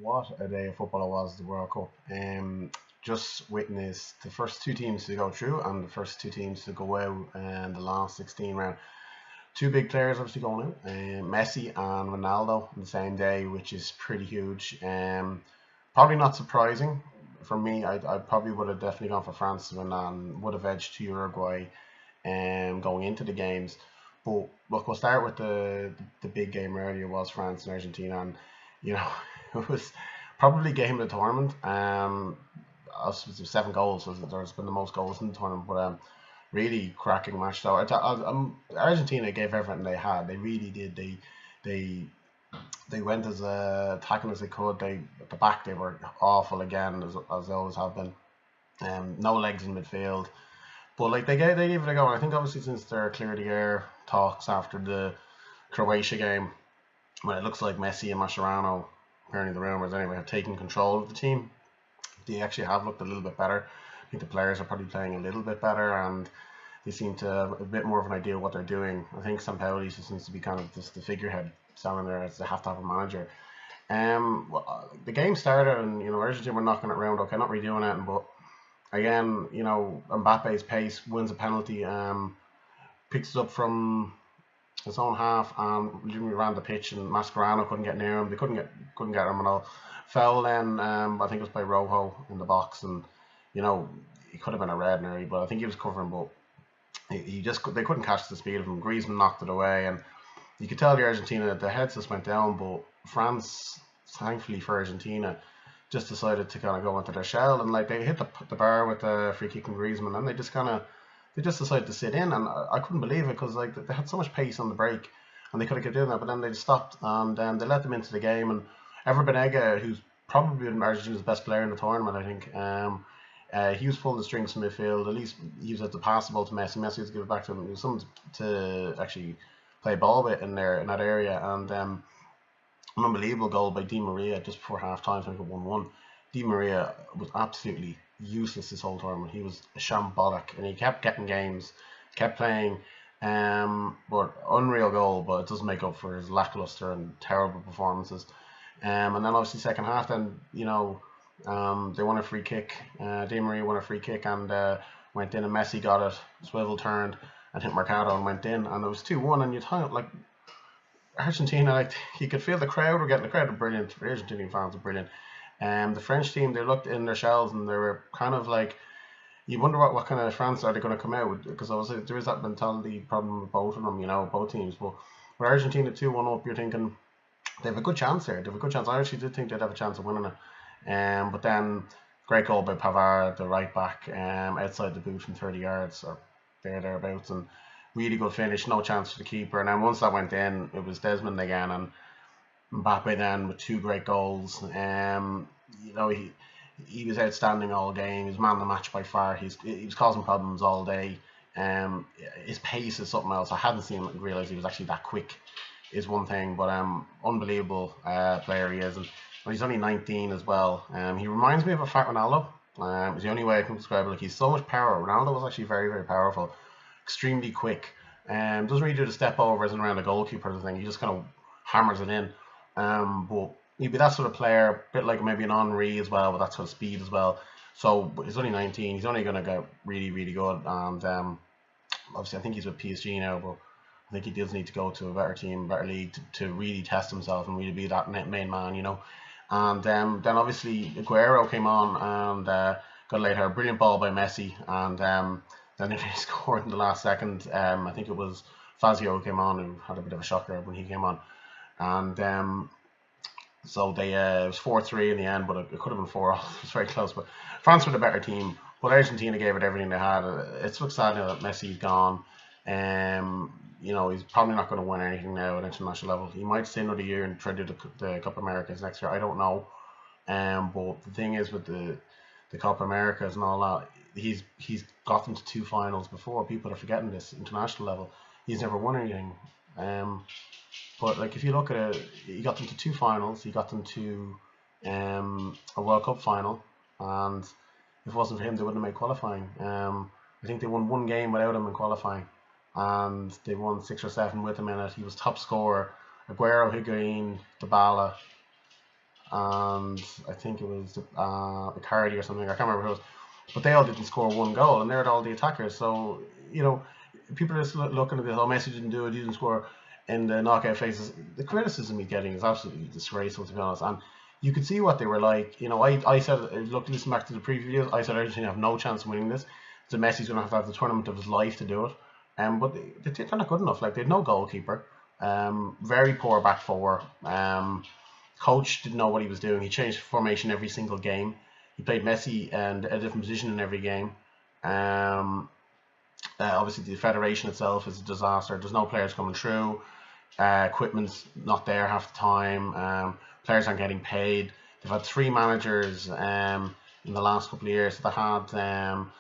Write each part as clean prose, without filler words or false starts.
What a day of football it was, the World Cup. Just witnessed the first two teams to go through and the first two teams to go out in the last 16 round. Two big players obviously going out, Messi and Ronaldo on the same day, which is pretty huge. Probably not surprising for me. I probably would have definitely gone for France and would have edged to Uruguay going into the games. But look, we'll start with the big game earlier was France and Argentina, and you know it was probably game of the tournament. Us was 7 goals, so there's been the most goals in the tournament, but really cracking match. So Argentina gave everything they had. They really did. They they went as attacking as they could. They at the back they were awful again as they always have been. No legs in midfield. But like they gave it a go. And I think obviously since they're clear the air talks after the Croatia game, when it looks like Messi and Mascherano, apparently the rumours anyway, have taken control of the team, they actually have looked a little bit better. I think the players are probably playing a little bit better and they seem to have a bit more of an idea of what they're doing. I think Sampaoli seems to be kind of just the figurehead standing there as they have to have a manager. The game started and Argentina were knocking it around. Okay, not really doing anything, but again, Mbappe's pace wins a penalty, picks it up from his own half and literally ran the pitch, and Mascherano couldn't get near him. They couldn't get him at all. Foul then, I think it was by Rojo in the box, and it could have been a red nearly, but I think he was covering, but they couldn't catch the speed of him. Griezmann knocked it away, and you could tell the Argentina the heads just went down, but France, thankfully for Argentina, just decided to kind of go into their shell, and like they hit the bar with the free kick from Griezmann, and they just decided to sit in, and I couldn't believe it because like they had so much pace on the break, and they could have kept doing that, but then they just stopped, and they let them into the game, and Ever Banega, who's probably been Argentina's best player in the tournament, I think. He was pulling the strings from midfield. At least he was at the pass the ball to Messi. Messi was give it back to him. It was something to actually play ball with in that area, and an unbelievable goal by Di Maria just before half time. I think it 1-1. Di Maria was absolutely useless this whole tournament. He was a shambolic, and he kept getting games, kept playing. But unreal goal, but it doesn't make up for his lackluster and terrible performances. And then obviously second half, then they won a free kick. Di Maria won a free kick and went in, and Messi got it, swivel turned and hit Mercado and went in, and it was 2-1. And you thought like Argentina, like you could feel the crowd were getting the crowd were brilliant. The Argentinian fans were brilliant. The French team, they looked in their shells and they were kind of like, you wonder what kind of France are they going to come out with, because obviously there is that mentality problem with both of them, both teams. But with Argentina 2-1 up, you're thinking they have a good chance here. They have a good chance. I actually did think they'd have a chance of winning it. But then great goal by Pavard, the right back, outside the boot from 30 yards or thereabouts, and really good finish. No chance for the keeper. And then once that went in, it was Desmond again, and Mbappe then with 2 great goals. He was outstanding all game. He was man of the match by far. He was causing problems all day. His pace is something else. I hadn't seen him realize he was actually that quick. Is one thing, but unbelievable player he is, and he's only 19 as well. He reminds me of a fat Ronaldo. It's the only way I can describe it. Like, he's so much power. Ronaldo was actually very, very powerful, extremely quick. Doesn't really do the step overs and around the goalkeeper or thing. He just kind of hammers it in. But he'd be that sort of player, a bit like maybe an Henry as well, with that sort of speed as well. So but he's only 19. He's only going to get really, really good. And obviously, I think he's with PSG now, but I think he does need to go to a better team, better league to really test himself and really be that main man, And then obviously Aguero came on and got later a brilliant ball by Messi, and then he scored in the last second. I think it was Fazio who came on, who had a bit of a shocker when he came on, and so they it was 4-3 in the end, but it could have been 4-all. It was very close, but France were the better team. But Argentina gave it everything they had. It's looks sad now that Messi's gone. He's probably not going to win anything now at international level. He might stay another year and try to do the Copa Americas next year. I don't know. But the thing is with the Copa Americas and all that, he's gotten to 2 finals before. People are forgetting this. International level, he's never won anything. But like if you look at it, he got them to 2 finals. He got them to a World Cup final, and if it wasn't for him, they wouldn't have made qualifying. I think they won 1 game without him in qualifying, and they won 6 or 7 with him in it. He was top scorer. Aguero, Higuain, Dybala, and I think it was Icardi or something. I can't remember who it was, but they all didn't score one goal, and they're all the attackers. So people are just looking at this. Oh, Messi didn't do it. He didn't score in the knockout phases. The criticism he's getting is absolutely disgraceful, to be honest. And you could see what they were like. I said, look, listen back to the preview videos. I said Argentina have no chance of winning this. So Messi's going to have the tournament of his life to do it. But they're not good enough. Like, they had no goalkeeper. Very poor back four. Coach didn't know what he was doing. He changed formation every single game. He played Messi and a different position in every game. Obviously, the federation itself is a disaster. There's no players coming through. Equipment's not there half the time. Players aren't getting paid. They've had three managers in the last couple of years. They had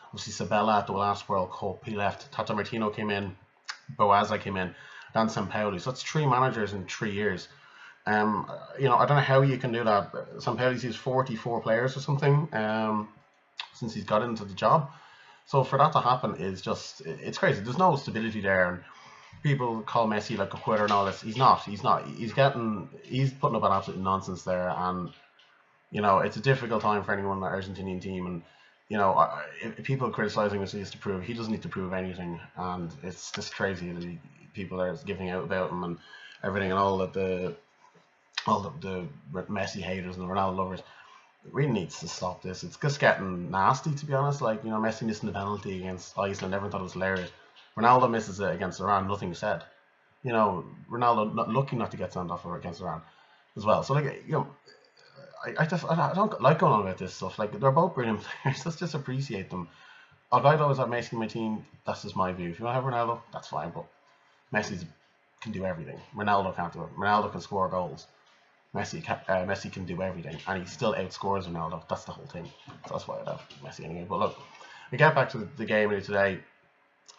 obviously Sabella at the last World Cup. He left. Tata Martino came in. Boazza came in. Dan Sampaoli. So that's three managers in 3 years. I don't know how you can do that. Sampaoli's used 44 players or something since he's got into the job. So for that to happen is it's crazy. There's no stability there, and people call Messi like a quitter and all this. He's not. He's putting up an absolute nonsense there, and it's a difficult time for anyone in the Argentinian team. And if people are criticizing what he has to prove, he doesn't need to prove anything, and it's just crazy that people are giving out about him and everything, and all the Messi haters and the Ronaldo lovers. It really needs to stop this. It's just getting nasty, to be honest. Like, Messi missing the penalty against Iceland, everyone thought it was hilarious. Ronaldo misses it against Iran, nothing said. Ronaldo lucky not to get sent off against Iran as well. So, like, I don't like going on about this stuff. Like, they're both brilliant players. Let's just appreciate them. I'd always have Messi in my team. That's just my view. If you want to have Ronaldo, that's fine. But Messi can do everything. Ronaldo can't do it. Ronaldo can score goals. Messi can do everything, and he still outscores Ronaldo. That's the whole thing. So that's why I love Messi anyway. But look, we get back to the game today.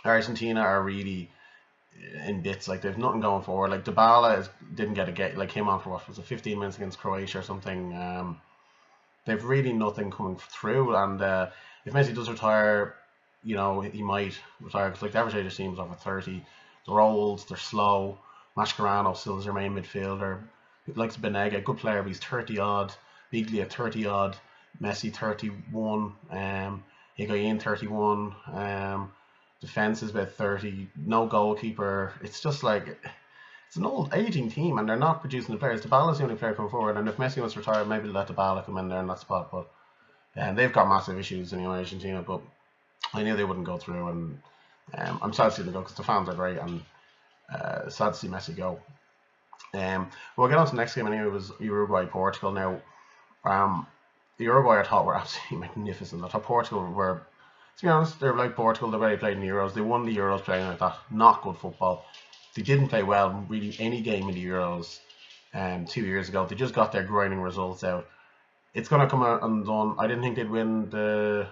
Argentina are really in bits. Like, they've nothing going forward. Like, Dybala didn't get a game. Like, came on for what was it, 15 minutes against Croatia or something. They've really nothing coming through. And if Messi does retire, he might retire, because like the average age of team is over 30. They're old. They're slow. Mascherano still is their main midfielder. Likes Benega, good player, but he's 30 odd. Biglia 30 odd. Messi 31. Higuain 31. Defense is about 30. No goalkeeper. It's just like, it's an old aging team, and they're not producing the players. Dybala's the only player coming forward, and if Messi wants to retire, maybe let Dybala come in there in that spot. But they've got massive issues anyway, Argentina. But I knew they wouldn't go through, and I'm sad to see them go, because the fans are great, and sad to see Messi go. We'll get on to the next game anyway. It was Uruguay-Portugal. Now, the Uruguay I thought were absolutely magnificent. I thought Portugal were, to be honest, they're like Portugal. They've already played in the Euros. They won the Euros playing like that. Not good football. They didn't play well in really any game in the Euros 2 years ago. They just got their grinding results out. It's going to come out undone. I didn't think they'd win the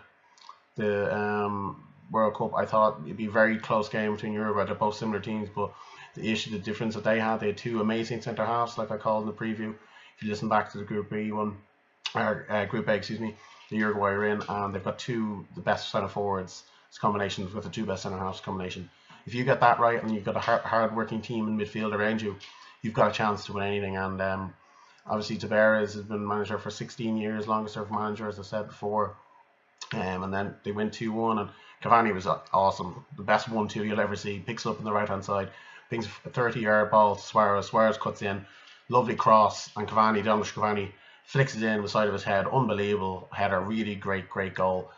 World Cup. I thought it'd be a very close game between Uruguay. They're both similar teams, but the difference that they had two amazing centre halves, like I called in the preview. If you listen back to the Group B one, or Group A, excuse me, the Uruguay are in, and they've got the best centre forwards combinations with the two best centre halves combination. If you get that right, and you've got a hard working team in midfield around you, you've got a chance to win anything. And obviously Tavares has been manager for 16 years, longest serving manager, as I said before. And then they win 2-1, and Cavani was awesome. The best 1-2 you'll ever see. Picks up on the right hand side, brings a 30-yard ball to Suarez. Suarez cuts in, lovely cross, and Cavani flicks it in the side of his head. Unbelievable header, really great goal.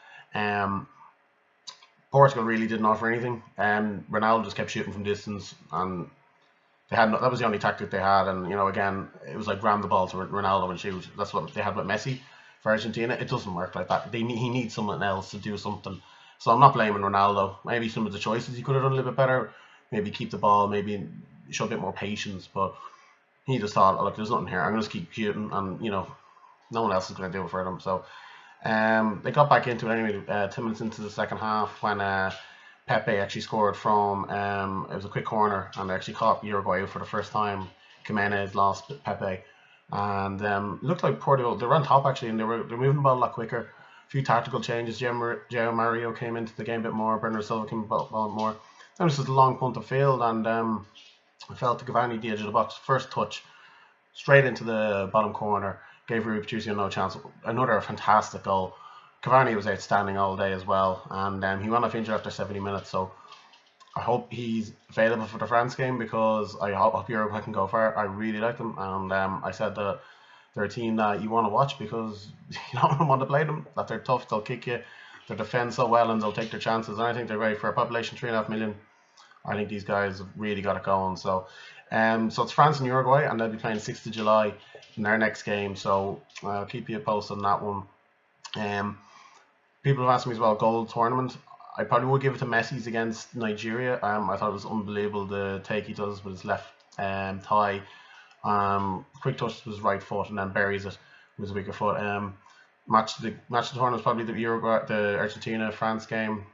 Portugal really didn't offer anything. Ronaldo just kept shooting from distance, and that was the only tactic they had. And again, it was like ram the ball to Ronaldo and shoot. That's what they had with Messi. For Argentina, it doesn't work like that. He needs someone else to do something. So I'm not blaming Ronaldo. Maybe some of the choices he could have done a little bit better. Maybe keep the ball, maybe show a bit more patience. But he just thought, look, there's nothing here. I'm going to keep shooting, and no one else is going to do it for them. So they got back into it anyway. 10 minutes into the second half, when Pepe actually scored from it was a quick corner, and they actually caught Uruguay for the first time. Jimenez lost Pepe. And looked like Portugal, they were on top actually, and they're moving the ball a lot quicker. A few tactical changes. João Mario came into the game a bit more. Bernardo Silva came a bit more. Then it was just a long punt of field, and I felt to Cavani the edge of the box. First touch, straight into the bottom corner. gave Rui Patricio no chance. Another fantastic goal. Cavani was outstanding all day as well, and he went off injured after 70 minutes. So I hope he's available for the France game, because I hope Uruguay can go far. I really like them, and I said that they're a team that you want to watch, because you don't want to play them. That they're tough, they'll kick you, they defend so well, and they'll take their chances. And I think they're great for a population 3.5 million. I think these guys have really got it going. So, so it's France and Uruguay, and they'll be playing 6th of July in their next game. So I'll keep you posted on that one. People have asked me as well, goal tournament. I probably would give it to Messi's against Nigeria. I thought it was unbelievable the take he does with his left thigh. Quick touch with his right foot and then buries it with his weaker foot. Match the tournament was probably the Argentina France game.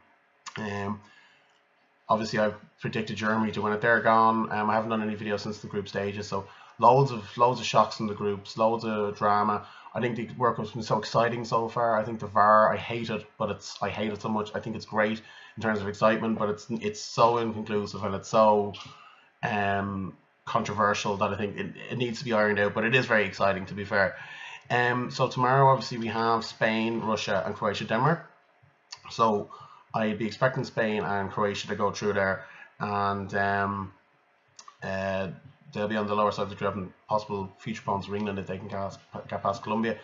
Obviously, I've predicted Germany to win it. They're gone. I haven't done any videos since the group stages, so loads of shocks in the groups, loads of drama. I think the World Cup's been so exciting so far. I think the VAR, I hate it, but I hate it so much. I think it's great in terms of excitement, but it's so inconclusive, and it's so controversial that I think it needs to be ironed out. But it is very exciting, to be fair. So tomorrow, obviously, we have Spain, Russia, and Croatia, Denmark. So I'd be expecting Spain and Croatia to go through there, and they'll be on the lower side of the group, and possible future opponents for England if they can get past Colombia.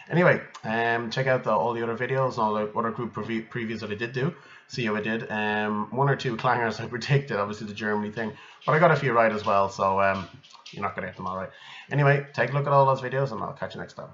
Anyway, check out all the other videos and all the other group previews that I did do. See how I did. One or two clangers I predicted, obviously the Germany thing, but I got a few right as well, so you're not going to get them all right. Anyway, take a look at all those videos, and I'll catch you next time.